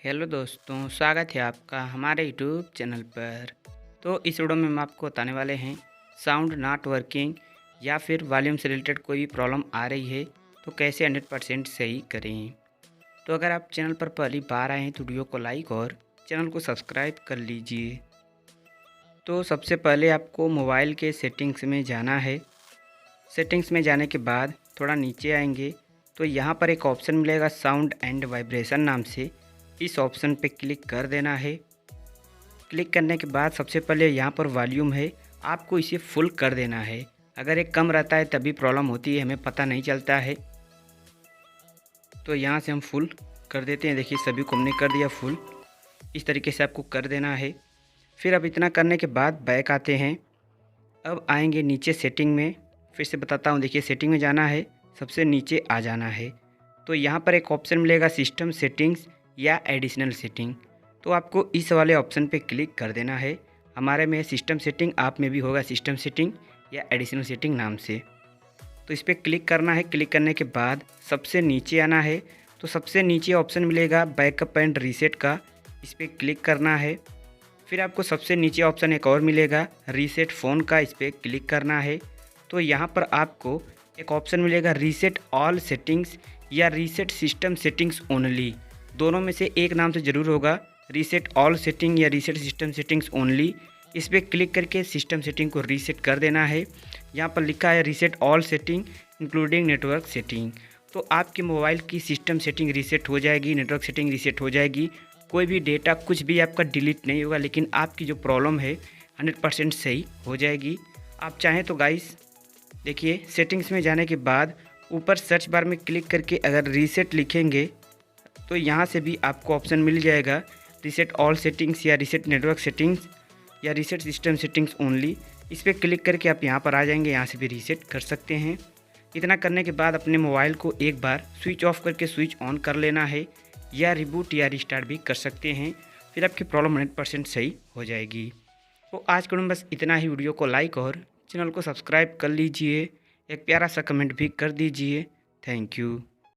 Hello दोस्तों, स्वागत है आपका हमारे यूट्यूब चैनल पर। तो इस वीडियो में हम आपको बताने वाले हैं साउंड नॉट वर्किंग या फिर वॉल्यूम से रिलेटेड कोई भी प्रॉब्लम आ रही है तो कैसे 100% सही करें। तो अगर आप चैनल पर पहली बार आए हैं तो वीडियो को लाइक और चैनल को सब्सक्राइब कर लीजिए। तो सबसे पहले आपको मोबाइल के सेटिंग्स में जाना है। सेटिंग्स में जाने के बाद थोड़ा नीचे आएंगे तो यहाँ पर एक ऑप्शन मिलेगा साउंड एंड वाइब्रेशन नाम से। इस ऑप्शन पे क्लिक कर देना है। क्लिक करने के बाद सबसे पहले यहाँ पर वॉल्यूम है, आपको इसे फुल कर देना है। अगर ये कम रहता है तभी प्रॉब्लम होती है, हमें पता नहीं चलता है। तो यहाँ से हम फुल कर देते हैं। देखिए सभी को हमने कर दिया फुल। इस तरीके से आपको कर देना है। फिर अब इतना करने के बाद बैक आते हैं। अब आएंगे नीचे सेटिंग में। फिर से बताता हूँ, देखिए सेटिंग में जाना है, सबसे नीचे आ जाना है। तो यहाँ पर एक ऑप्शन मिलेगा सिस्टम सेटिंग्स या एडिशनल सेटिंग। तो आपको इस वाले ऑप्शन पे क्लिक कर देना है। हमारे में सिस्टम सेटिंग, आप में भी होगा सिस्टम सेटिंग या एडिशनल सेटिंग नाम से। तो इस पर क्लिक करना है। क्लिक करने के बाद सबसे नीचे आना है। तो सबसे नीचे ऑप्शन मिलेगा बैकअप एंड रीसेट का, इस पर क्लिक करना है। फिर आपको सबसे नीचे ऑप्शन एक और मिलेगा रीसेट फ़ोन का, इस पर क्लिक करना है। तो यहाँ पर आपको एक ऑप्शन मिलेगा रीसेट ऑल सेटिंग्स या रीसेट सिस्टम सेटिंग्स ओनली। दोनों में से एक नाम से ज़रूर होगा, रीसेट ऑल सेटिंग या रीसेट सिस्टम सेटिंग्स ओनली। इस पर क्लिक करके सिस्टम सेटिंग को रीसेट कर देना है। यहाँ पर लिखा है reset all setting including network setting. तो आपके मोबाइल की सिस्टम सेटिंग रीसेट हो जाएगी, नेटवर्क सेटिंग रीसेट हो जाएगी। कोई भी डेटा कुछ भी आपका डिलीट नहीं होगा, लेकिन आपकी जो प्रॉब्लम है 100% सही हो जाएगी। आप चाहें तो गाइस देखिए सेटिंग्स में जाने के बाद ऊपर सर्च बार में क्लिक करके अगर रीसेट लिखेंगे तो यहाँ से भी आपको ऑप्शन मिल जाएगा रीसेट ऑल सेटिंग्स या रीसेट नेटवर्क सेटिंग्स या रीसेट सिस्टम सेटिंग्स ओनली। इस पर क्लिक करके आप यहाँ पर आ जाएंगे, यहाँ से भी रीसेट कर सकते हैं। इतना करने के बाद अपने मोबाइल को एक बार स्विच ऑफ करके स्विच ऑन कर लेना है, या रिबूट या रिस्टार्ट भी कर सकते हैं। फिर आपकी प्रॉब्लम 100% सही हो जाएगी। तो आज के बस इतना ही। वीडियो को लाइक और चैनल को सब्सक्राइब कर लीजिए। एक प्यारा सा कमेंट भी कर दीजिए। Thank you.